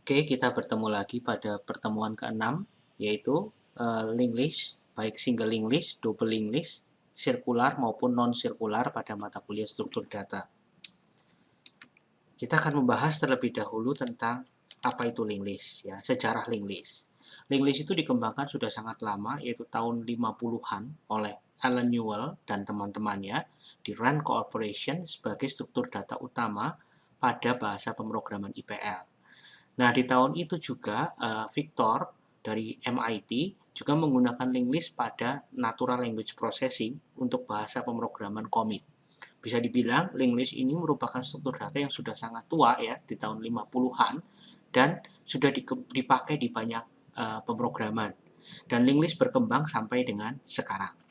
Oke, kita bertemu lagi pada pertemuan ke-6, yaitu linked list, baik single linked list, double linked list, sirkular maupun non-sirkular pada mata kuliah struktur data. Kita akan membahas terlebih dahulu tentang apa itu linked list, ya, sejarah linked list. Linked list itu dikembangkan sudah sangat lama, yaitu tahun 50-an oleh Alan Newell dan teman-temannya di Rand Corporation sebagai struktur data utama pada bahasa pemrograman IPL. Nah, di tahun itu juga Victor dari MIT juga menggunakan linked list pada Natural Language Processing untuk bahasa pemrograman komit. Bisa dibilang linked list ini merupakan struktur data yang sudah sangat tua ya di tahun 50-an dan sudah dipakai di banyak pemrograman. Dan linked list berkembang sampai dengan sekarang.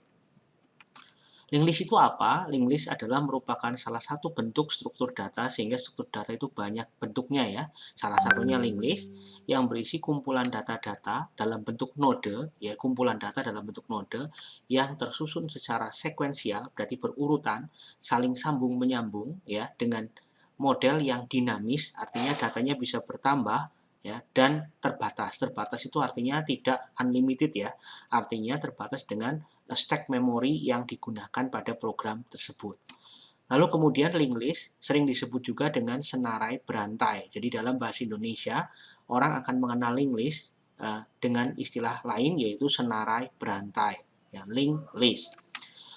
Linked list itu apa? Linked list adalah merupakan salah satu bentuk struktur data sehingga struktur data itu banyak bentuknya ya. Salah satunya linked list yang berisi kumpulan data-data dalam bentuk node, ya kumpulan data dalam bentuk node yang tersusun secara sekuensial, berarti berurutan, saling sambung menyambung ya dengan model yang dinamis, artinya datanya bisa bertambah ya dan terbatas. Terbatas itu artinya tidak unlimited ya. Artinya terbatas dengan stack memori yang digunakan pada program tersebut. Lalu kemudian linked list sering disebut juga dengan senarai berantai. Jadi dalam bahasa Indonesia, orang akan mengenal linked list dengan istilah lain yaitu senarai berantai, ya, linked list.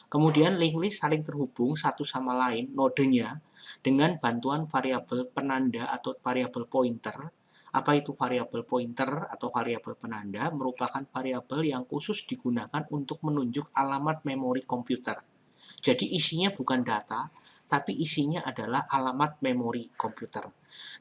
Kemudian linked list saling terhubung satu sama lain nodenya dengan bantuan variabel penanda atau variabel pointer. Apa itu variabel pointer atau variabel penanda? Merupakan variabel yang khusus digunakan untuk menunjuk alamat memori komputer. Jadi isinya bukan data, tapi isinya adalah alamat memori komputer.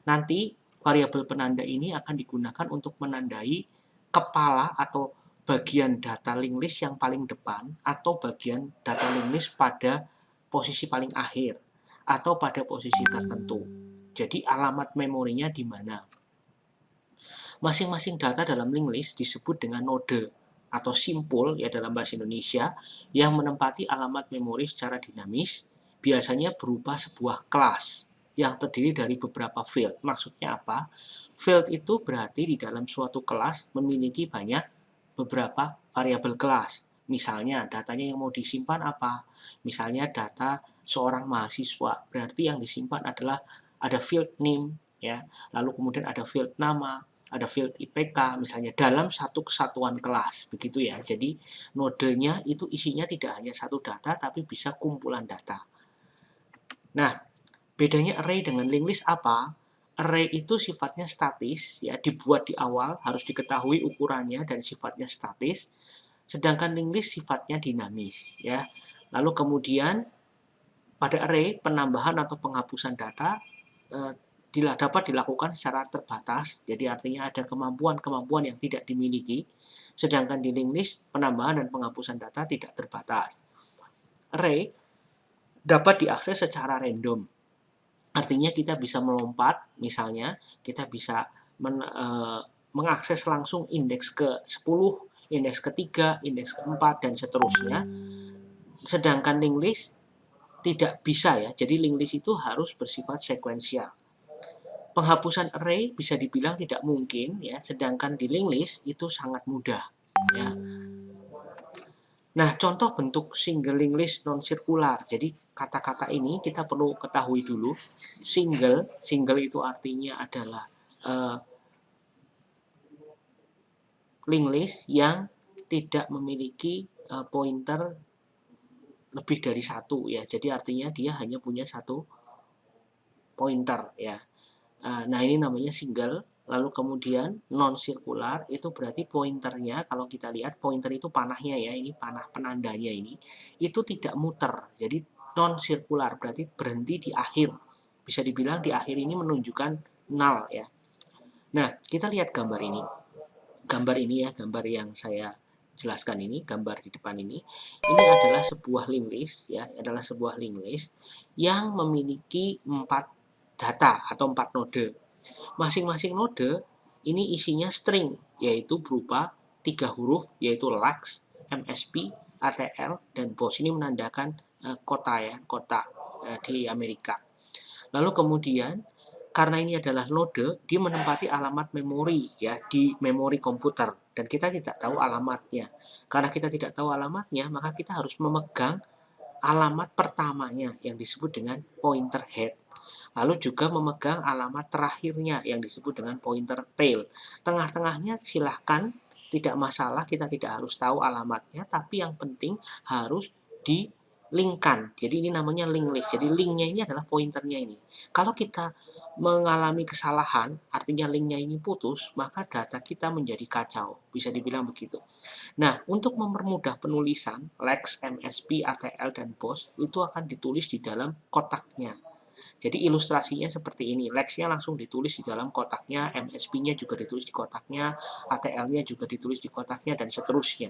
Nanti variabel penanda ini akan digunakan untuk menandai kepala atau bagian data linked list yang paling depan atau bagian data linked list pada posisi paling akhir atau pada posisi tertentu. Jadi alamat memorinya di mana. Masing-masing data dalam linked list disebut dengan node atau simpul ya dalam bahasa Indonesia yang menempati alamat memori secara dinamis, biasanya berupa sebuah kelas yang terdiri dari beberapa field. Maksudnya apa? Field itu berarti di dalam suatu kelas memiliki banyak beberapa variabel kelas. Misalnya datanya yang mau disimpan apa? Misalnya data seorang mahasiswa, berarti yang disimpan adalah ada field name ya, lalu kemudian ada field nama, ada field IPK misalnya dalam satu kesatuan kelas begitu ya. Jadi nodenya itu isinya tidak hanya satu data tapi bisa kumpulan data. Nah, bedanya array dengan linked list apa? Array itu sifatnya statis ya, dibuat di awal, harus diketahui ukurannya dan sifatnya statis. Sedangkan linked list sifatnya dinamis ya. Lalu kemudian pada array penambahan atau penghapusan data dapat dilakukan secara terbatas, jadi artinya ada kemampuan-kemampuan yang tidak dimiliki, sedangkan di linked list penambahan dan penghapusan data tidak terbatas. Array dapat diakses secara random, artinya kita bisa melompat, misalnya kita bisa mengakses langsung indeks ke-10, indeks ke-3, indeks ke-4, dan seterusnya. Sedangkan linked list tidak bisa ya, jadi linked list itu harus bersifat sekuensial. Penghapusan array bisa dibilang tidak mungkin ya, sedangkan di linked list itu sangat mudah ya. Nah, contoh bentuk single linked list non sirkular. Jadi kata-kata ini kita perlu ketahui dulu. Single itu artinya adalah linked list yang tidak memiliki pointer lebih dari satu ya. Jadi artinya dia hanya punya satu pointer ya. Nah, ini namanya single. Lalu kemudian non-sirkular itu berarti pointernya, kalau kita lihat pointer itu panahnya ya, ini panah penandanya ini, itu tidak muter. Jadi non-sirkular berarti berhenti di akhir. Bisa dibilang di akhir ini menunjukkan null ya. Nah, kita lihat gambar ini. Gambar ini ya, gambar yang saya jelaskan ini, gambar di depan ini. Ini adalah sebuah linked list ya, adalah sebuah linked list yang memiliki 4 data atau 4 node. Masing-masing node ini isinya string, yaitu berupa 3 huruf, yaitu LAX, MSP, ATL, dan BOS. Ini menandakan kota ya, kota di Amerika. Lalu kemudian karena ini adalah node, dia menempati alamat memori ya di memori komputer dan kita tidak tahu alamatnya. Karena kita tidak tahu alamatnya, maka kita harus memegang alamat pertamanya yang disebut dengan pointer head. Lalu juga memegang alamat terakhirnya yang disebut dengan pointer tail. Tengah-tengahnya silahkan, tidak masalah, kita tidak harus tahu alamatnya, tapi yang penting harus di linkkan. Jadi ini namanya link list. Jadi linknya ini adalah pointernya ini. Kalau kita mengalami kesalahan, artinya linknya ini putus, maka data kita menjadi kacau. Bisa dibilang begitu. Nah, untuk mempermudah penulisan, LEX, MSP, ATL, dan BOS itu akan ditulis di dalam kotaknya. Jadi ilustrasinya seperti ini. LEX-nya langsung ditulis di dalam kotaknya, MSP-nya juga ditulis di kotaknya, ATL-nya juga ditulis di kotaknya, dan seterusnya.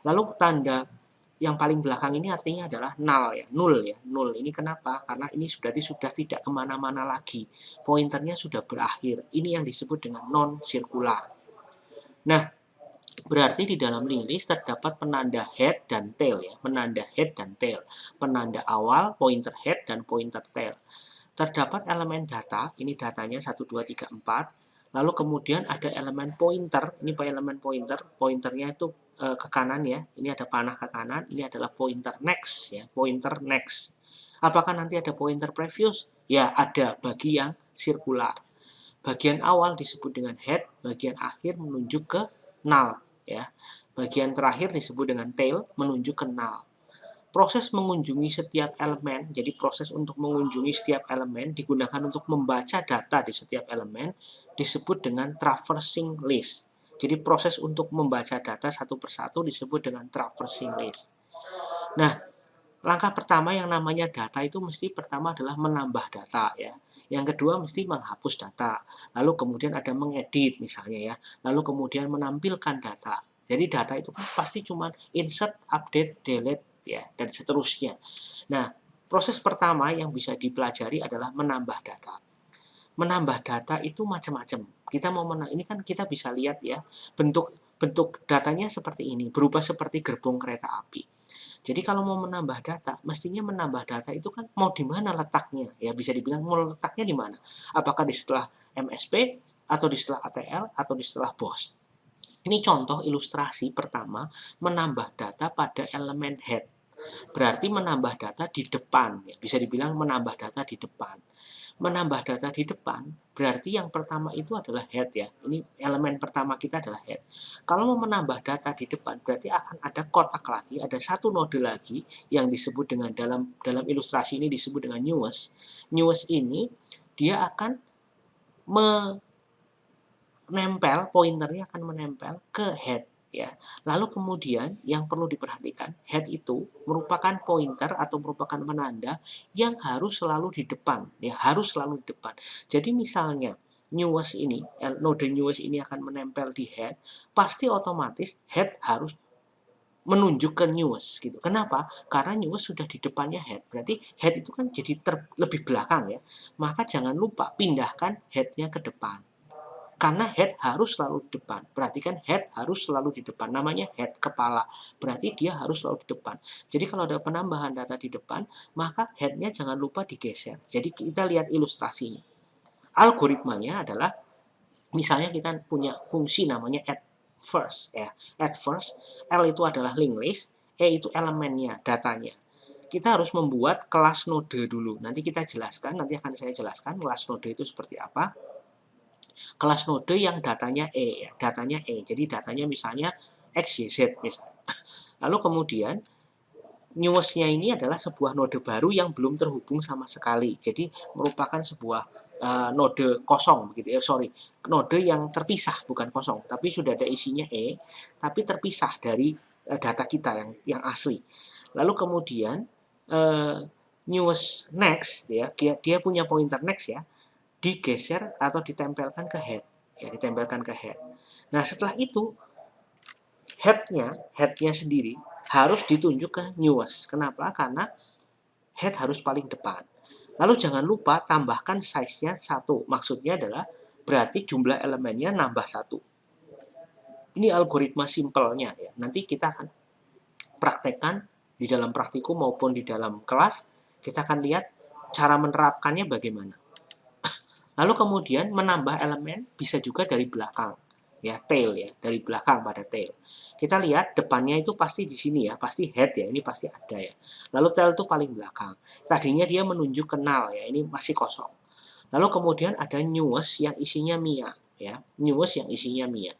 Lalu tanda yang paling belakang ini artinya adalah null ya, nul ya, nul. Ini kenapa? Karena ini sudah tidak kemana-mana lagi. Pointernya sudah berakhir. Ini yang disebut dengan non-sirkular. Nah, berarti di dalam link list terdapat penanda head dan tail ya, penanda head dan tail, penanda awal, pointer head dan pointer tail. Terdapat elemen data, ini datanya 1, 2, 3, 4. Lalu kemudian ada elemen pointer, ini elemen pointer, pointernya itu ke kanan ya, ini ada panah ke kanan, ini adalah pointer next ya, pointer next. Apakah nanti ada pointer previous? Ya, ada bagi yang sirkular. Bagian awal disebut dengan head, bagian akhir menunjuk ke null ya. Bagian terakhir disebut dengan tail, menunjuk ke null. Proses mengunjungi setiap elemen, jadi proses untuk mengunjungi setiap elemen digunakan untuk membaca data di setiap elemen disebut dengan traversing list. Jadi proses untuk membaca data satu persatu disebut dengan traversing list. Nah, langkah pertama yang namanya data itu mesti pertama adalah menambah data ya. Yang kedua mesti menghapus data. Lalu kemudian ada mengedit misalnya ya. Lalu kemudian menampilkan data. Jadi data itu kan pasti cuma insert, update, delete ya dan seterusnya. Nah, proses pertama yang bisa dipelajari adalah menambah data. Menambah data itu macam-macam. Kita mau ini kan kita bisa lihat ya, bentuk datanya seperti ini, berupa seperti gerbong kereta api. Jadi kalau mau menambah data, mestinya menambah data itu kan mau di mana letaknya? Ya bisa dibilang mau letaknya di mana? Apakah di setelah MSP atau di setelah ATL atau di setelah BOS? Ini contoh ilustrasi pertama menambah data pada elemen head. Berarti menambah data di depan, ya. Bisa dibilang menambah data di depan. Menambah data di depan, berarti yang pertama itu adalah head ya. Ini elemen pertama kita adalah head. Kalau mau menambah data di depan, berarti akan ada kotak lagi, ada satu node lagi yang disebut dengan dalam ilustrasi ini disebut dengan newest. Newest ini dia akan menempel, pointernya akan menempel ke head ya. Lalu kemudian yang perlu diperhatikan, head itu merupakan pointer atau merupakan penanda yang harus selalu di depan ya, harus selalu di depan. Jadi misalnya newest ini, node newest ini akan menempel di head, pasti otomatis head harus menunjuk ke newest gitu. Kenapa? Karena newest sudah di depannya head. Berarti head itu kan jadi lebih belakang ya. Maka jangan lupa pindahkan headnya ke depan. Karena head harus selalu di depan. Perhatikan head harus selalu di depan. Namanya head, kepala. Berarti dia harus selalu di depan. Jadi kalau ada penambahan data di depan, maka headnya jangan lupa digeser. Jadi kita lihat ilustrasinya. Algoritmanya adalah, misalnya kita punya fungsi namanya add first. Ya. Add first, L itu adalah link list, E itu elemennya, datanya. Kita harus membuat kelas node dulu. Nanti kita jelaskan, nanti akan saya jelaskan kelas node itu seperti apa. Kelas node yang datanya E ya, datanya E. Jadi datanya misalnya X, Y, Z misalnya. Lalu kemudian newest-nya ini adalah sebuah node baru yang belum terhubung sama sekali. Jadi merupakan sebuah node kosong begitu ya, node yang terpisah, bukan kosong, tapi sudah ada isinya E, tapi terpisah dari data kita yang asli. Lalu kemudian newest next ya, dia punya pointer next ya, digeser atau ditempelkan ke head ya, ditempelkan ke head. Nah setelah itu headnya sendiri harus ditunjuk ke newest. Kenapa? Karena head harus paling depan. Lalu jangan lupa tambahkan size-nya 1. Maksudnya adalah berarti jumlah elemennya nambah 1. Ini algoritma simpelnya ya. Nanti kita akan praktekkan di dalam praktikum maupun di dalam kelas. Kita akan lihat cara menerapkannya bagaimana. Lalu kemudian menambah elemen bisa juga dari belakang, ya, tail ya, dari belakang pada tail. Kita lihat depannya itu pasti di sini ya, pasti head ya, ini pasti ada ya. Lalu tail itu paling belakang. Tadinya dia menunjuk kenal ya, ini masih kosong. Lalu kemudian ada newest yang isinya Mia ya, newest yang isinya Mia.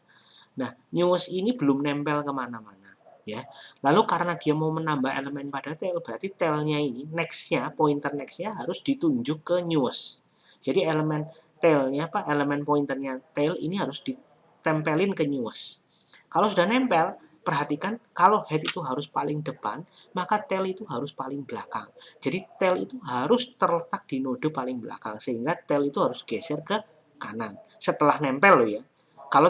Nah, newest ini belum nempel kemana-mana ya. Lalu karena dia mau menambah elemen pada tail, berarti tailnya ini nextnya, pointer nextnya harus ditunjuk ke newest. Jadi elemen tailnya apa? Elemen pointernya tail ini harus ditempelin ke newest. Kalau sudah nempel, perhatikan kalau head itu harus paling depan, maka tail itu harus paling belakang. Jadi tail itu harus terletak di node paling belakang, sehingga tail itu harus geser ke kanan. Setelah nempel loh ya. Kalau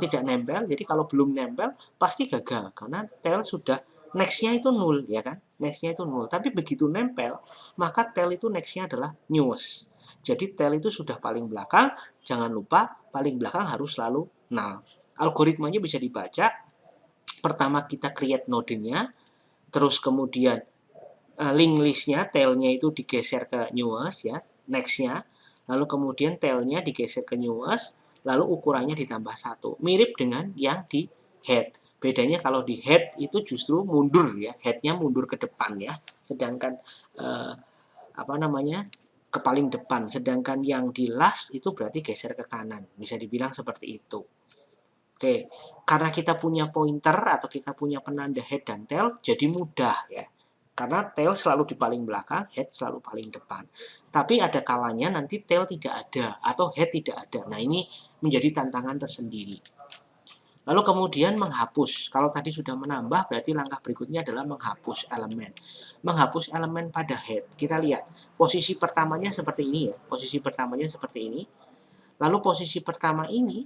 tidak nempel, jadi kalau belum nempel pasti gagal karena tail sudah nextnya itu null ya kan, nextnya itu null. Tapi begitu nempel, maka tail itu nextnya adalah newest. Jadi tail itu sudah paling belakang, jangan lupa paling belakang harus selalu null. Algoritmanya bisa dibaca. Pertama kita create nodenya, terus kemudian link listnya, tailnya itu digeser ke newest ya, nextnya, lalu kemudian tailnya digeser ke newest, lalu ukurannya ditambah 1. Mirip dengan yang di head. Bedanya kalau di head itu justru mundur ya, headnya mundur ke depan ya, sedangkan ke paling depan, sedangkan yang di last itu berarti geser ke kanan, bisa dibilang seperti itu. Oke, karena kita punya pointer atau kita punya penanda head dan tail, jadi mudah ya. Karena tail selalu di paling belakang, head selalu paling depan. Tapi ada kalanya nanti tail tidak ada atau head tidak ada. Nah, ini menjadi tantangan tersendiri. Lalu kemudian menghapus. Kalau tadi sudah menambah, berarti langkah berikutnya adalah menghapus elemen. Menghapus elemen pada head. Kita lihat, posisi pertamanya seperti ini ya. Posisi pertamanya seperti ini. Lalu posisi pertama ini,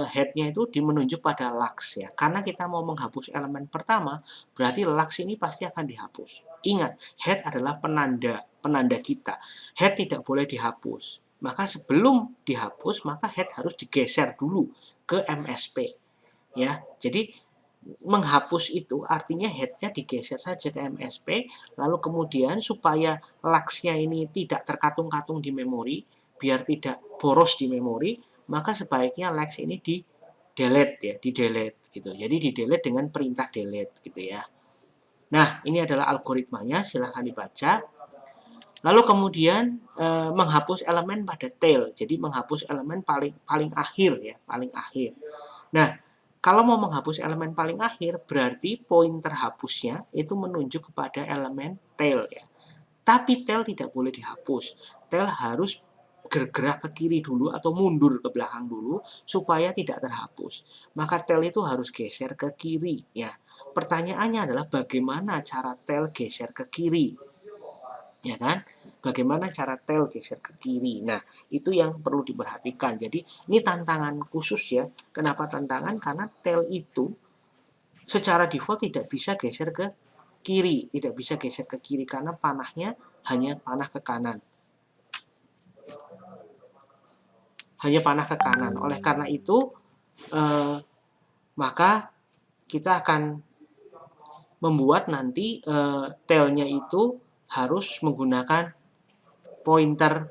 head-nya itu menunjuk pada lux ya. Karena kita mau menghapus elemen pertama, berarti lux ini pasti akan dihapus. Ingat, head adalah penanda kita. Head tidak boleh dihapus. Maka sebelum dihapus, maka head harus digeser dulu ke MSP. Ya, jadi menghapus itu artinya head-nya digeser saja ke MSP, lalu kemudian supaya lux-nya ini tidak terkatung-katung di memori, biar tidak boros di memori, maka sebaiknya lux ini di-delete ya, di-delete gitu. Jadi di-delete dengan perintah delete gitu ya. Nah, ini adalah algoritmanya, silahkan dibaca. Lalu kemudian menghapus elemen pada tail. Jadi menghapus elemen paling akhir ya, paling akhir. Nah, kalau mau menghapus elemen paling akhir, berarti poin terhapusnya itu menunjuk kepada elemen tail ya. Tapi tail tidak boleh dihapus. Tail harus bergerak ke kiri dulu atau mundur ke belakang dulu supaya tidak terhapus. Maka tail itu harus geser ke kiri ya. Pertanyaannya adalah bagaimana cara tail geser ke kiri? Ya kan? Bagaimana cara tail geser ke kiri? Nah, itu yang perlu diperhatikan. Jadi, ini tantangan khusus ya. Kenapa tantangan? Karena tail itu secara default tidak bisa geser ke kiri, tidak bisa geser ke kiri karena panahnya hanya panah ke kanan. Hanya panah ke kanan. Oleh karena itu, maka kita akan membuat nanti tailnya itu harus menggunakan pointer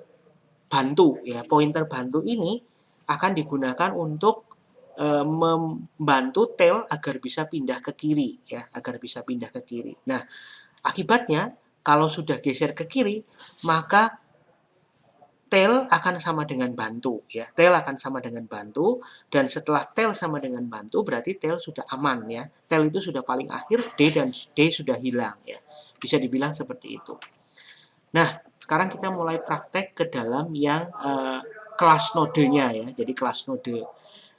bantu ya. Pointer bantu ini akan digunakan untuk membantu tail agar bisa pindah ke kiri ya, agar bisa pindah ke kiri. Nah, akibatnya kalau sudah geser ke kiri, maka tail akan sama dengan bantu ya. Tail akan sama dengan bantu, dan setelah tail sama dengan bantu berarti tail sudah aman ya. Tail itu sudah paling akhir, D sudah hilang ya. Bisa dibilang seperti itu. Nah, sekarang kita mulai praktek ke dalam yang kelas nodenya ya. Jadi kelas node.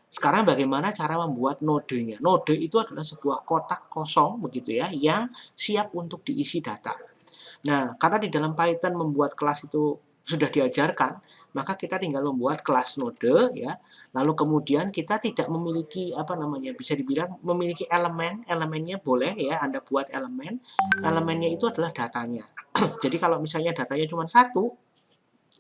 Sekarang bagaimana cara membuat nodenya? Node itu adalah sebuah kotak kosong begitu ya, yang siap untuk diisi data. Nah, karena di dalam Python membuat kelas itu sudah diajarkan, maka kita tinggal membuat kelas node ya. Lalu kemudian kita tidak memiliki bisa dibilang memiliki elemennya boleh ya, Anda buat elemennya itu adalah datanya. Jadi kalau misalnya datanya cuma satu,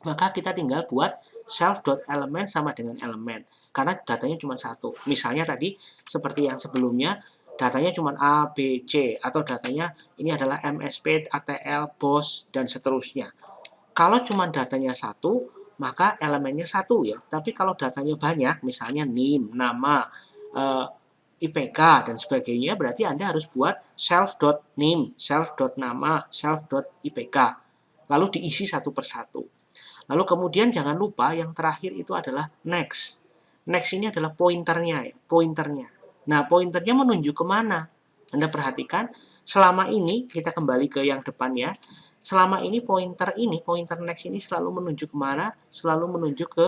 maka kita tinggal buat self.element sama dengan elemen, karena datanya cuma satu. Misalnya tadi seperti yang sebelumnya, datanya cuma A, B, C, atau datanya ini adalah MSP, ATL, BOS, dan seterusnya. Kalau cuma datanya satu, maka elemennya satu ya. Tapi kalau datanya banyak, misalnya NIM, nama, IPK, dan sebagainya, berarti Anda harus buat self.nim, self.nama, self.ipk. Lalu diisi satu persatu. Lalu kemudian jangan lupa yang terakhir itu adalah next. Next ini adalah pointernya ya, pointernya. Nah, pointernya menunjuk kemana? Anda perhatikan, selama ini, kita kembali ke yang depan ya, selama ini, pointer next ini selalu menunjuk kemana? Selalu menunjuk ke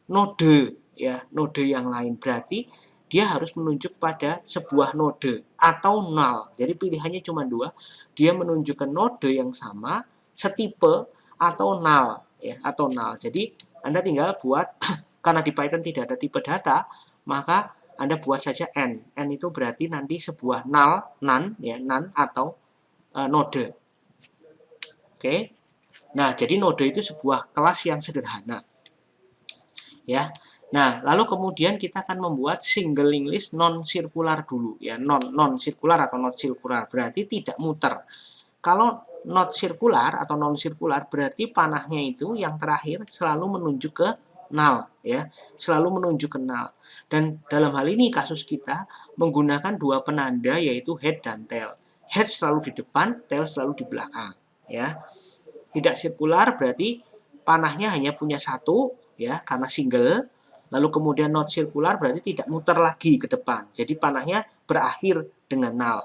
node, ya, node yang lain. Berarti dia harus menunjuk pada sebuah node atau null. Jadi pilihannya cuma dua, dia menunjuk ke node yang sama, setipe, atau null, ya, atau null. Jadi Anda tinggal buat, karena di Python tidak ada tipe data, maka Anda buat saja n. N itu berarti nanti sebuah null, none, ya, none atau node. Oke. Nah, jadi node itu sebuah kelas yang sederhana. Ya. Nah, lalu kemudian kita akan membuat single linked list non-sirkular dulu ya, non-sirkular atau not sirkular, berarti tidak muter. Kalau not sirkular atau non-sirkular berarti panahnya itu yang terakhir selalu menunjuk ke null ya, selalu menunjuk ke null. Dan dalam hal ini kasus kita menggunakan dua penanda yaitu head dan tail. Head selalu di depan, tail selalu di belakang ya. Tidak sirkular berarti panahnya hanya punya satu ya karena single. Lalu kemudian not sirkular berarti tidak muter lagi ke depan. Jadi panahnya berakhir dengan null.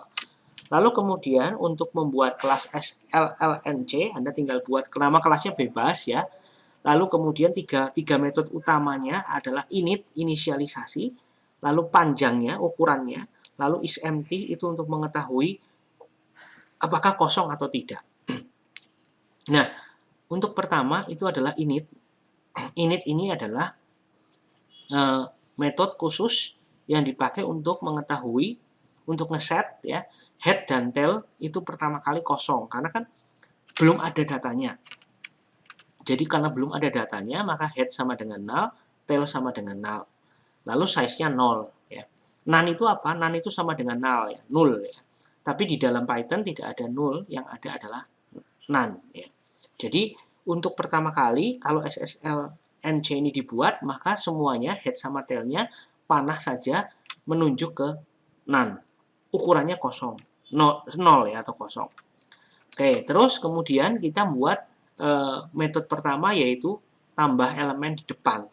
Lalu kemudian untuk membuat kelas SLLNC, Anda tinggal buat nama kelasnya bebas ya. Lalu kemudian tiga metode utamanya adalah init, inisialisasi, lalu panjangnya, ukurannya, lalu isEmpty itu untuk mengetahui apakah kosong atau tidak. Nah, untuk pertama itu adalah init. Init ini adalah metode khusus yang dipakai untuk mengetahui, untuk ngeset ya, head dan tail itu pertama kali kosong karena kan belum ada datanya. Jadi karena belum ada datanya maka head sama dengan null, tail sama dengan null. Lalu size-nya 0 ya. None itu apa? None itu sama dengan null ya, null ya. Tapi di dalam Python tidak ada null, yang ada adalah none ya. Jadi untuk pertama kali kalau SSL NC ini dibuat, maka semuanya head sama tailnya panah saja menunjuk ke none. Ukurannya kosong, 0 ya atau kosong. Oke, terus kemudian kita buat metode pertama yaitu tambah elemen di depan.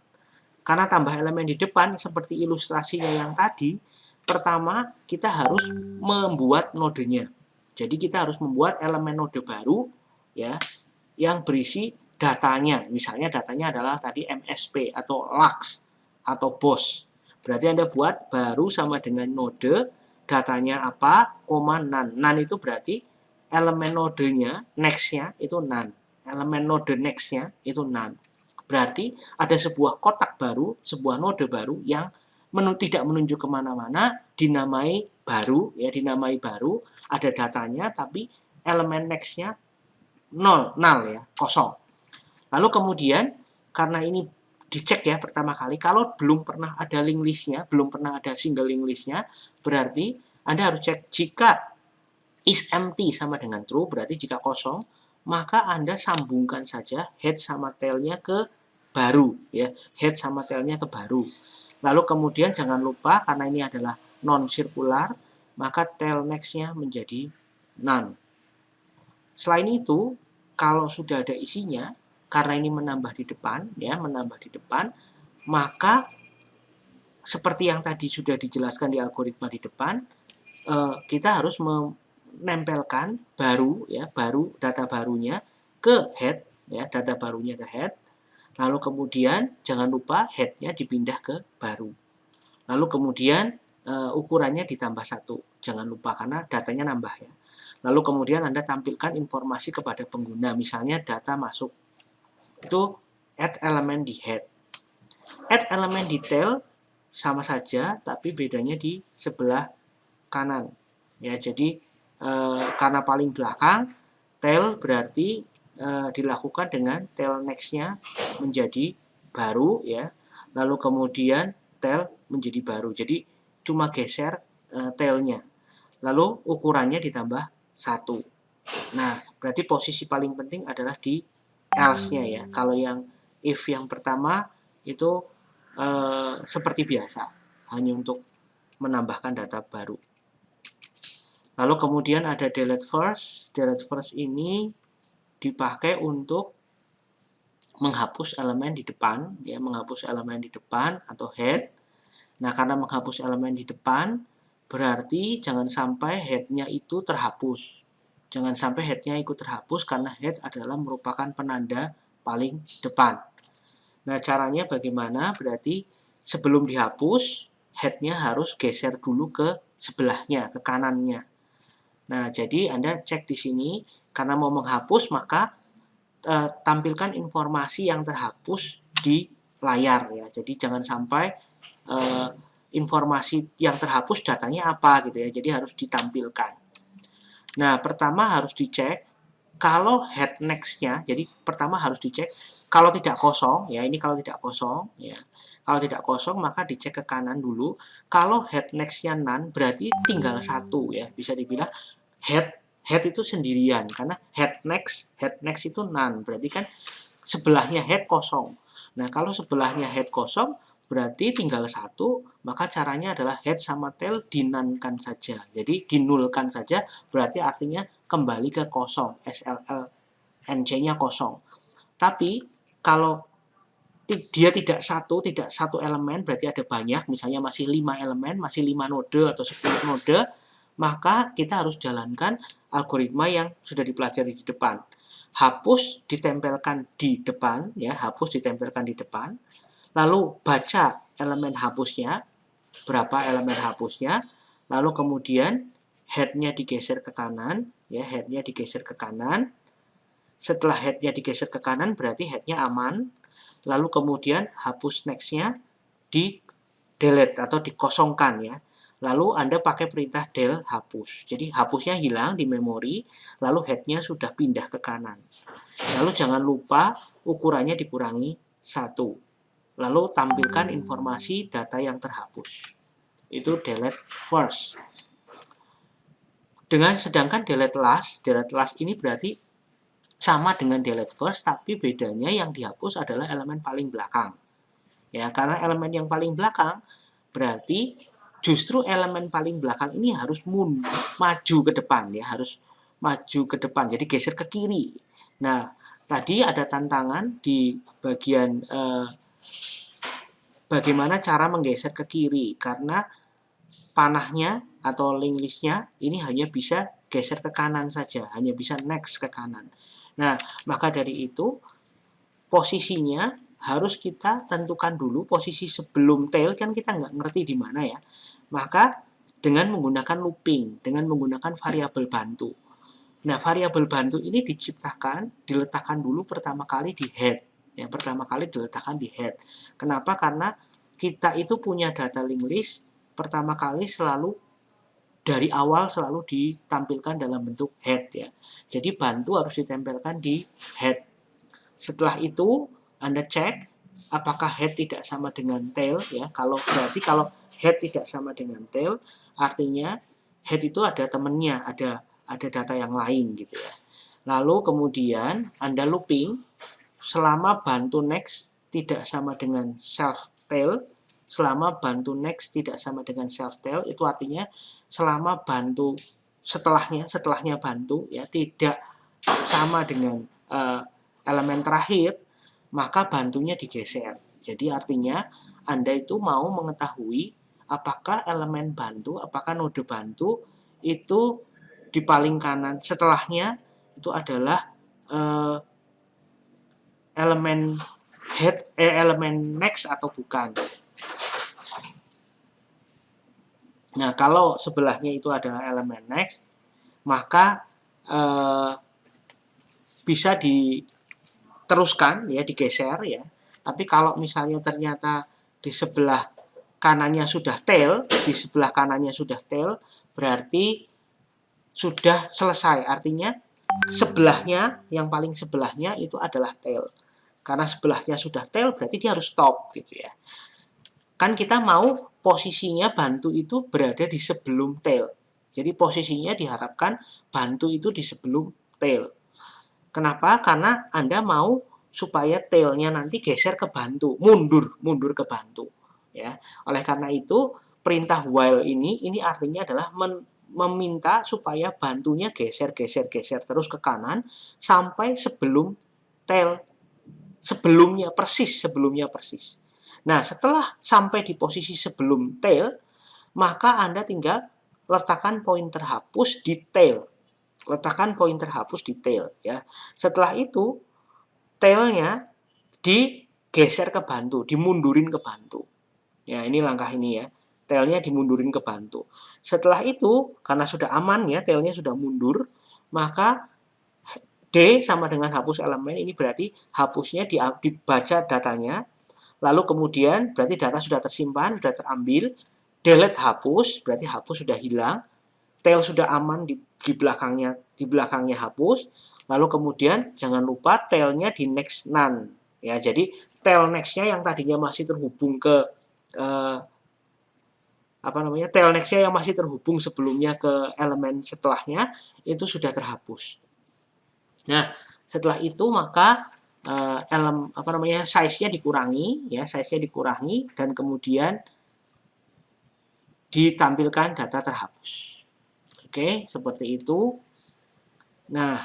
Karena tambah elemen di depan seperti ilustrasinya yang tadi, pertama kita harus membuat nodenya. Jadi kita harus membuat elemen node baru ya yang berisi datanya. Misalnya datanya adalah tadi MSP atau LUX atau BOSS. Berarti Anda buat baru sama dengan node, datanya apa, koma none. None itu berarti elemen nodenya, next-nya itu none. Elemen node next-nya itu none. Berarti ada sebuah kotak baru, sebuah node baru yang tidak menunjuk kemana-mana, dinamai baru, ya dinamai baru, ada datanya, tapi elemen next-nya null ya, kosong. Lalu kemudian karena ini dicek ya pertama kali, kalau belum pernah ada link listnya, belum pernah ada single link listnya, berarti Anda harus cek jika isEmpty sama dengan true, berarti jika kosong, maka Anda sambungkan saja head sama tailnya ke baru ya, head sama tailnya ke baru. Lalu kemudian jangan lupa karena ini adalah non sirkular, maka tail next-nya menjadi none. Selain itu, kalau sudah ada isinya, karena ini menambah di depan, ya, menambah di depan, maka seperti yang tadi sudah dijelaskan di algoritma di depan, kita harus menempelkan baru, ya, data barunya ke head, ya, data barunya ke head. Lalu kemudian jangan lupa head-nya dipindah ke baru. Lalu kemudian ukurannya ditambah 1, jangan lupa karena datanya nambah ya. Lalu kemudian Anda tampilkan informasi kepada pengguna, misalnya data masuk. Itu add elemen di head. Add elemen detail sama saja, tapi bedanya di sebelah kanan. Ya, jadi karena paling belakang, tail berarti dilakukan dengan tail next-nya menjadi baru ya. Lalu kemudian tail menjadi baru. Jadi cuma geser tailnya. Lalu ukurannya ditambah 1. Nah, berarti posisi paling penting adalah di else-nya ya. Kalau yang If yang pertama itu seperti biasa, hanya untuk menambahkan data baru. Lalu kemudian ada delete first. Delete first ini dipakai untuk menghapus elemen di depan, ya, menghapus elemen di depan atau head. Nah, karena menghapus elemen di depan, berarti jangan sampai head-nya itu terhapus. Jangan sampai head-nya ikut terhapus karena head adalah merupakan penanda paling depan. Nah, caranya bagaimana? Berarti sebelum dihapus, head-nya harus geser dulu ke sebelahnya, ke kanannya. Nah, jadi Anda cek di sini, karena mau menghapus, maka tampilkan informasi yang terhapus di layar, ya. Jadi jangan sampai informasi yang terhapus datanya apa gitu ya. Jadi harus ditampilkan. Nah, pertama harus dicek kalau head next-nya, jadi pertama harus dicek kalau tidak kosong, ya, ini kalau tidak kosong, ya. Kalau tidak kosong maka dicek ke kanan dulu. Kalau head next-nya none berarti tinggal satu, ya. Bisa dibilang head itu sendirian karena head next itu none, berarti kan sebelahnya head kosong. Nah, kalau sebelahnya head kosong berarti tinggal satu, maka caranya adalah head sama tail dinankan saja. Jadi dinulkan saja, berarti artinya kembali ke kosong, SLL NC-nya kosong. Tapi kalau dia tidak satu elemen, berarti ada banyak, misalnya masih 5 elemen, masih 5 node atau 10 node, maka kita harus jalankan algoritma yang sudah dipelajari di depan. Hapus ditempelkan di depan, ya, hapus ditempelkan di depan, lalu baca elemen hapusnya, berapa elemen hapusnya, lalu kemudian head-nya digeser ke kanan, ya, head-nya digeser ke kanan. Setelah head-nya digeser ke kanan berarti head-nya aman, lalu kemudian hapus next-nya di delete atau dikosongkan, ya. Lalu Anda pakai perintah del hapus. Jadi hapusnya hilang di memori, lalu head-nya sudah pindah ke kanan. Lalu jangan lupa ukurannya dikurangi 1. Lalu tampilkan informasi data yang terhapus. Itu delete first. Sedangkan delete last ini berarti sama dengan delete first, tapi bedanya yang dihapus adalah elemen paling belakang. Ya, karena elemen yang paling belakang berarti justru elemen paling belakang ini harus maju ke depan, ya, harus maju ke depan, jadi geser ke kiri. Nah, tadi ada tantangan di bagian bagaimana cara menggeser ke kiri, karena panahnya atau linked list-nya ini hanya bisa geser ke kanan saja, hanya bisa next ke kanan. Nah, maka dari itu posisinya harus kita tentukan dulu, posisi sebelum tail kan kita nggak ngerti di mana, ya. Maka dengan menggunakan looping, dengan menggunakan variabel bantu. Nah, variabel bantu ini diletakkan dulu pertama kali di head. Ya, pertama kali diletakkan di head. Kenapa? Karena kita itu punya data linked list pertama kali selalu dari awal selalu ditampilkan dalam bentuk head, ya. Jadi bantu harus ditempelkan di head. Setelah itu Anda cek apakah head tidak sama dengan tail, ya. Kalau head tidak sama dengan tail, artinya head itu ada temennya, ada data yang lain gitu, ya. Lalu kemudian Anda looping selama bantu next tidak sama dengan self tail. Selama bantu next tidak sama dengan self tail, itu artinya selama bantu setelahnya bantu, ya, tidak sama dengan elemen terakhir, maka bantunya digeser. Jadi artinya Anda itu mau mengetahui apakah elemen bantu, apakah node bantu itu di paling kanan setelahnya itu adalah elemen elemen next atau bukan. Nah, kalau sebelahnya itu adalah elemen next, maka bisa diteruskan, ya, digeser, ya. Tapi kalau misalnya ternyata di sebelah kanannya sudah tail, berarti sudah selesai. Artinya sebelahnya, yang paling sebelahnya itu adalah tail. Karena sebelahnya sudah tail berarti dia harus stop gitu, ya. Kan kita mau posisinya bantu itu berada di sebelum tail. Jadi posisinya diharapkan bantu itu di sebelum tail. Kenapa? Karena Anda mau supaya tailnya nanti geser ke bantu, mundur ke bantu. Ya, oleh karena itu perintah while ini artinya adalah meminta supaya bantunya geser terus ke kanan sampai sebelum tail sebelumnya persis. Nah, setelah sampai di posisi sebelum tail, maka Anda tinggal letakkan pointer hapus di tail. Ya. Setelah itu tailnya digeser ke bantu, dimundurin ke bantu. Ya, ini langkah ini ya. Tailnya dimundurin ke bantu. Setelah itu, karena sudah aman ya, tailnya sudah mundur, maka D sama dengan hapus elemen, ini berarti hapusnya dibaca datanya, lalu kemudian berarti data sudah tersimpan, sudah terambil, delete hapus, berarti hapus sudah hilang, tail sudah aman di belakangnya hapus, lalu kemudian jangan lupa tailnya di next none. Ya, jadi tail next-nya yang tadinya masih terhubung ke tail next-nya yang masih terhubung sebelumnya ke elemen setelahnya itu sudah terhapus. Nah, setelah itu maka size-nya dikurangi dan kemudian ditampilkan data terhapus. Oke, seperti itu. Nah,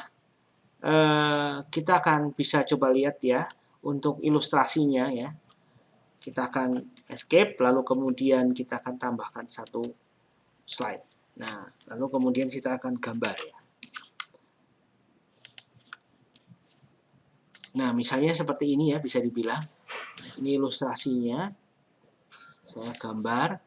kita akan bisa coba lihat ya untuk ilustrasinya ya. Kita akan escape, lalu kemudian kita akan tambahkan satu slide. Nah, lalu kemudian kita akan gambar ya. Nah, misalnya seperti ini ya, bisa dibilang. Ini ilustrasinya. Saya gambar.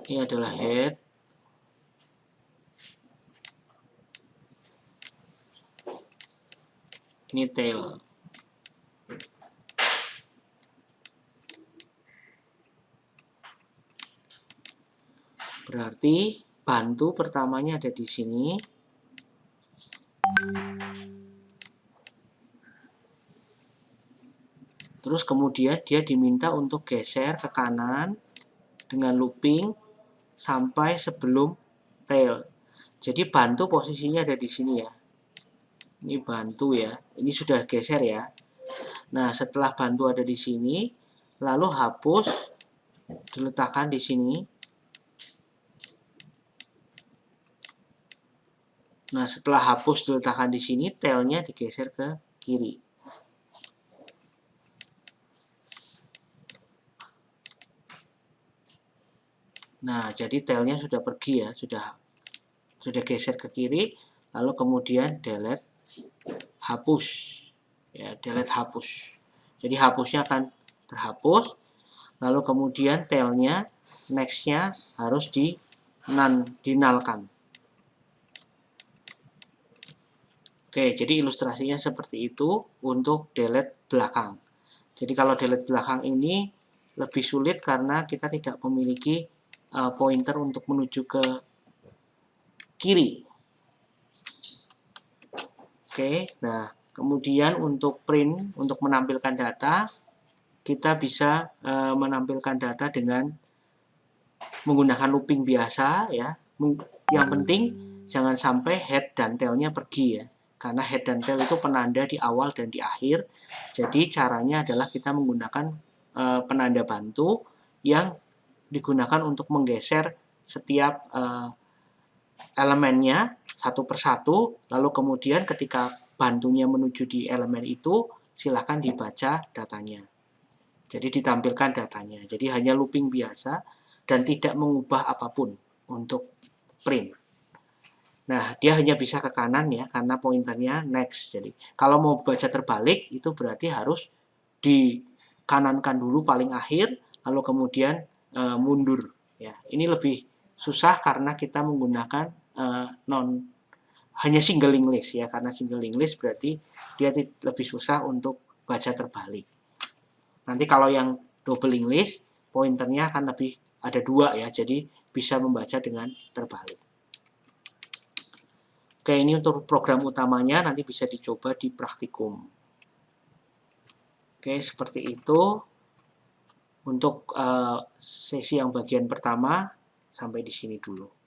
Ini adalah head. Ini tail. Berarti bantu pertamanya ada di sini. Terus kemudian dia diminta untuk geser ke kanan dengan looping sampai sebelum tail. Jadi bantu posisinya ada di sini ya. Ini bantu ya. Ini sudah geser ya. Nah, setelah bantu ada di sini, lalu hapus diletakkan di sini. Nah, setelah hapus diletakkan di sini, tailnya digeser ke kiri. Nah, jadi tailnya sudah pergi ya, sudah geser ke kiri, lalu kemudian delete hapus. Ya, delete hapus. Jadi hapusnya akan terhapus, lalu kemudian tailnya, next-nya harus dinalkan. Oke, jadi ilustrasinya seperti itu untuk delete belakang. Jadi kalau delete belakang ini lebih sulit karena kita tidak memiliki pointer untuk menuju ke kiri. Oke, nah kemudian untuk print, untuk menampilkan data, kita bisa menampilkan data dengan menggunakan looping biasa ya. Yang penting jangan sampai head dan tail-nya pergi ya. Karena head dan tail itu penanda di awal dan di akhir. Jadi caranya adalah kita menggunakan penanda bantu yang digunakan untuk menggeser setiap elemennya satu persatu, lalu kemudian ketika bantunya menuju di elemen itu, silakan dibaca datanya. Jadi ditampilkan datanya. Jadi hanya looping biasa dan tidak mengubah apapun untuk print. Nah, dia hanya bisa ke kanan ya, karena pointernya next. Jadi, kalau mau baca terbalik, itu berarti harus dikanankan dulu paling akhir, lalu kemudian mundur. Ya, ini lebih susah karena kita menggunakan hanya single English ya, karena single English berarti dia lebih susah untuk baca terbalik. Nanti kalau yang double English, pointernya akan lebih ada dua ya, jadi bisa membaca dengan terbalik. Oke, ini untuk program utamanya nanti bisa dicoba di praktikum. Oke, seperti itu untuk sesi yang bagian pertama, sampai di sini dulu.